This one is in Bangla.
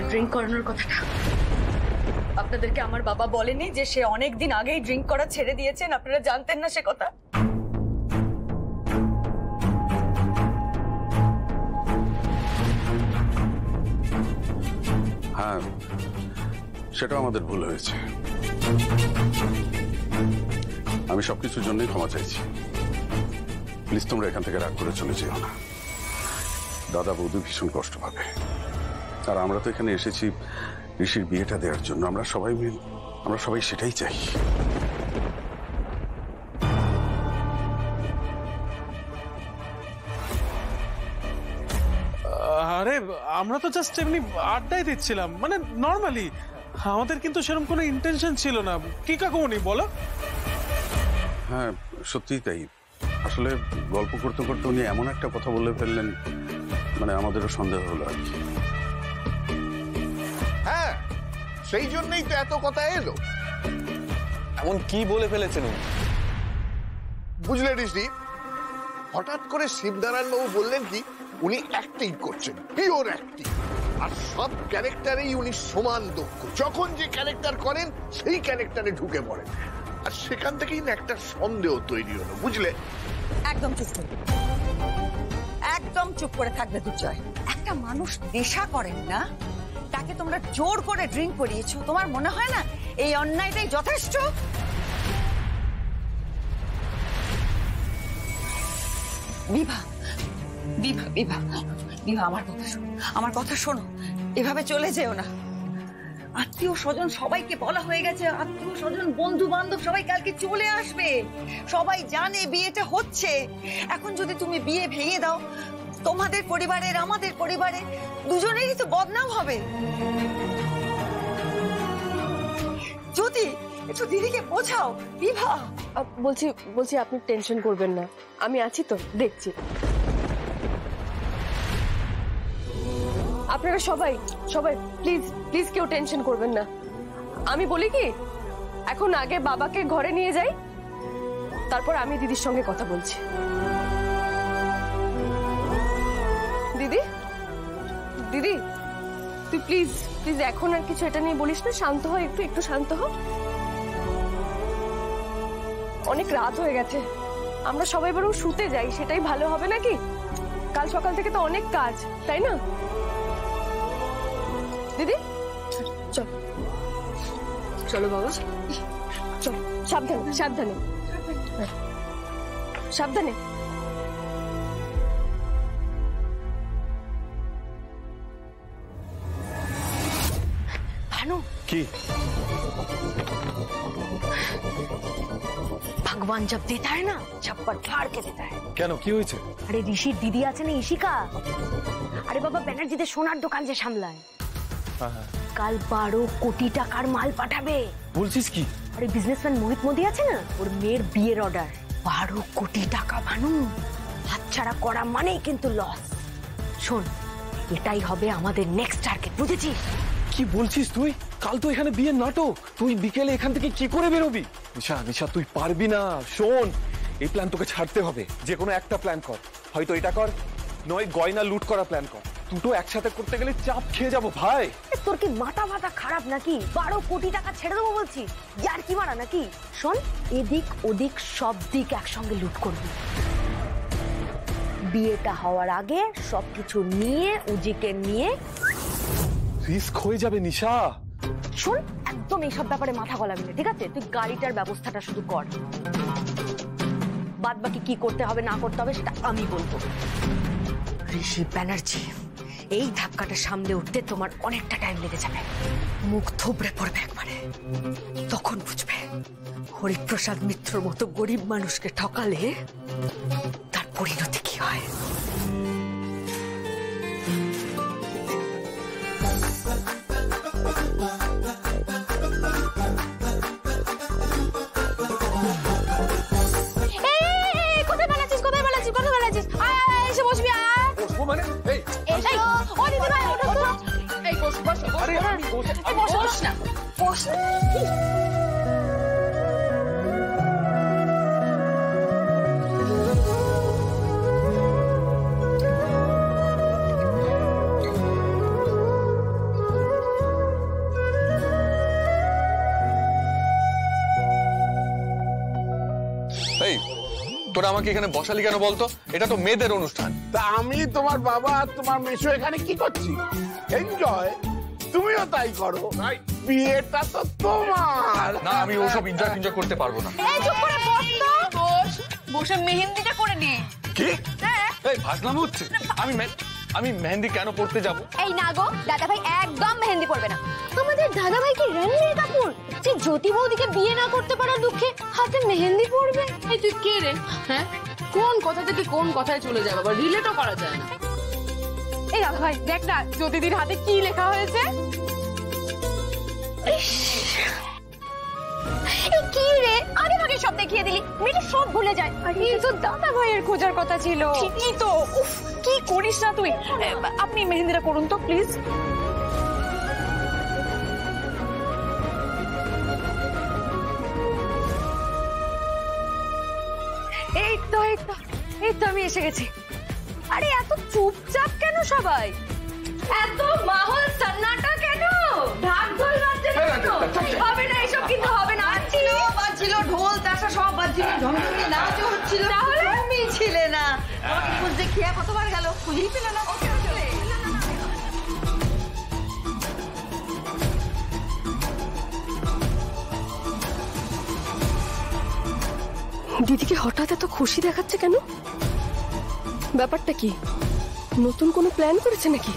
ড্রিঙ্ক করানোর কথাটা আপনাদেরকে আমার বাবা বলেনি যে সে অনেক দিন আগেই ড্রিঙ্ক করা ছেড়ে দিয়েছেন? আপনারা জানতেন না সে কথা? হ্যাঁ, সেটা আমাদের ভুল হয়েছে। আমি সবকিছুর জন্যই ক্ষমা চাইছি। প্লিজ তোমরা এখান থেকে রাগ করে চলে যেও না। দাদা বৌদি ভীষণ কষ্ট পাবে। আর আমরা তো এখানে এসেছি ঋষির বিয়েটা দেওয়ার জন্য। আমরা সবাই সেটাই চাই। আরে আমরা তো জাস্ট এমনি আড্ডাই দিচ্ছিলাম, মানে নর্মালি। আমাদের কিন্তু সেরকম কোনো ইন্টেনশন ছিল না। কি কাকুমনি বলো? হ্যাঁ, সত্যিই তাই। আসলে গল্প করতে করতে উনি এমন একটা কথা বলে ফেললেন, মানে আমাদেরও সন্দেহ হলো আর কি। হ্যাঁ, সেই জন্যই তো এত কথা এলো। এমন কি বলে ফেলেছেন উনি? বুঝলে ঋষি, হঠাৎ করে শিবনারায়ণ বাবু বললেন কি উনি অ্যাক্টিং করছেন, পিওর অ্যাক্টিং, আর সব ক্যারেক্টারেই উনি সমান দক্ষ। যখন যে ক্যারেক্টার করেন সেই ক্যারেক্টারে ঢুকে পড়েন। আর সেখান থেকেই না একটা সন্দেহ তৈরি হলো, বুঝলে? একদম চুপ করে, একদম চুপ করে থাকবে দুর্জয়। একটা মানুষ নেশা করেন না, তাকে তোমরা জোর করে ড্রিঙ্ক করিয়েছো। তোমার মনে হয় না এই অন্যায়টাই যথেষ্ট? বিভা, বিভা, বিভা, বিভা, আমার কথা শোনো। এভাবে চলে যেও না। আত্মীয় স্বজন সবাইকে বলা হয়ে গেছে, আত্মীয় স্বজন বন্ধু বান্ধব সবাই কালকে চলে আসবে। সবাই জানে বিয়েটা হচ্ছে। এখন যদি তুমি বিয়ে ভেঙে দাও, তোমাদের পরিবারের আমাদের পরিবারে দুজনেরই তো বদনাম হবে। যদি একটু দিদিকে বোঝাও বিভা। বলছি আপনি টেনশন করবেন না, আমি আছি তো, দেখছি। আপনারা সবাই প্লিজ প্লিজ কেউ টেনশন করবেন না। আমি বলি কি, এখন আগে বাবাকে ঘরে নিয়ে যাই, তারপর আমি দিদির সঙ্গে কথা বলছি। দিদি, দিদি তুই প্লিজ প্লিজ এখন আর কিছু এটা নিয়ে বলিস না। শান্ত হ, একটু শান্ত হ। অনেক রাত হয়ে গেছে, আমরা সবাই বরং শুতে যাই, সেটাই ভালো হবে নাকি? কাল সকাল থেকে তো অনেক কাজ, তাই না দিদি? চল চলো বাবা, চল। সাবধানে সাবধানে সাবধানে। ভানু, কি? भगवान जब देता है ना, छप्पर फाड़ के देता है। কেন, কি হয়েছে? আরে ঋষির দিদি আছে না ইশিকা, আরে বাবা ব্যানার্জিতে সোনার দোকান যে সামলায়, কাল 12 কোটি টাকার মাল পাঠাবে। বলছিস কি? আরে বিজনেসম্যান মোহিত মোদি আছে না, ওর মেয়ের বিয়ের অর্ডার। 12 কোটি টাকা ভানু, হাতছাড়া করা মানেই কিন্তু লস। শোন, এটাই হবে আমাদের নেক্সট টার্গেট, বুঝেছিস? কি বলছিস তুই? কাল তো এখানে বিয়ের নাটক, তুই বিকেলে এখান থেকে কি করে বেরোবি? নিশা তুই পারবি না। শোন, এই প্ল্যান তোকে ছাড়তে হবে। যে কোনো একটা প্ল্যান কর, হয়তো এটা কর, নয় গয়না লুট করা প্ল্যান কর। দুটো একসাথে করতে গেলে চাপ খেয়ে যাবো ভাই। তোর কি মাথা খারাপ নাকি? 12 কোটি টাকা ছেড়ে দেবো বলছি? ইয়ার কি মারা নাকি? শোন, এদিক ওদিক সব দিক একসঙ্গে লুট করবি। বিয়েটা হওয়ার আগে সবকিছু নিয়ে, উজিকে নিয়ে। রিস্ক হয়ে যাবে নিশা। শোন, একদম এইসব ব্যাপারে মাথা গলাবি না, ঠিক আছে? তুই গাড়িটার ব্যবস্থাটা শুধু কর, বাদ বাকি কি করতে হবে না করতে হবে সেটা আমি বলবো। ঋষি ব্যানার্জি, এই ধাক্কাটা সামলে উঠতে তোমার অনেকটা টাইম লেগে যাবে। মুখ থুবড়ে পড়বে একবারে, তখন বুঝবে হরিপ্রসাদ মিত্রর মতো গরিব মানুষকে ঠকালে তার পরিণতি কি হয়। এই তোরা আমাকে এখানে বসালি কেন বলতো? এটা তো মেয়েদের অনুষ্ঠান। তা আমি তোমার বাবা আর তোমার মেশো এখানে কি করছি? এনজয়, তুমিও তাই করো। বিয়েটা তো তোমার। না, আমি ওসব এনজয় করতে পারবো না। এই চুপ করে বস তো। বসে মেহেন্দিটা করে নে। কি? এই ফাজলামো হচ্ছে? আমি মেহেন্দি কেন পড়তে যাব? এই না গো, দাদা ভাই একদম মেহেন্দি পড়বে না। আমাদের দাদা ভাই কি রণবীর কাপুর যে জ্যোতি বৌদিকে বিয়ে না করতে পারার দুঃখে হাতে মেহেন্দি পড়বে? এই তুই কে রে? হ্যাঁ, কোন কথা থেকে কোন কথায় চলে যাবে, আবার রিলেটও করা যায় না। এই দাদা ভাই দেখ না জ্যোতিদির হাতে কি লেখা হয়েছে। এই কি রে, আগে ভাগে সব দেখিয়ে দিলি, মেয়েটা সব ভুলে যায়। কিন্তু দাদা ভাইয়ের খোঁজার কথা ছিল। ঠিকই তো। উফ, কি করিস না তুই। আপনি মেহেন্দিটা করুন তো প্লিজ। এই তো আমি এসে গেছি। আরে এত চুপচাপ কেন সবাই? এত মাহল সন্নাটা কেন? ঢাক ঢোল বাজছে না কেন? হবে না, এসব কিন্তু হবে না। বাজছিল ঢোল তাশা সব বাজছিল, ঝমঝমি নাচও হচ্ছিল। তাহলে তুমি ছিলে না। আমাকে খুঁজতে খেয়া কতবার গেল, খুঁজেই পেল না। দিদিকে হঠাৎ এত খুশি দেখাচ্ছে কেন? ব্যাপারটা কি? নতুন কোনো প্ল্যান করেছে নাকি?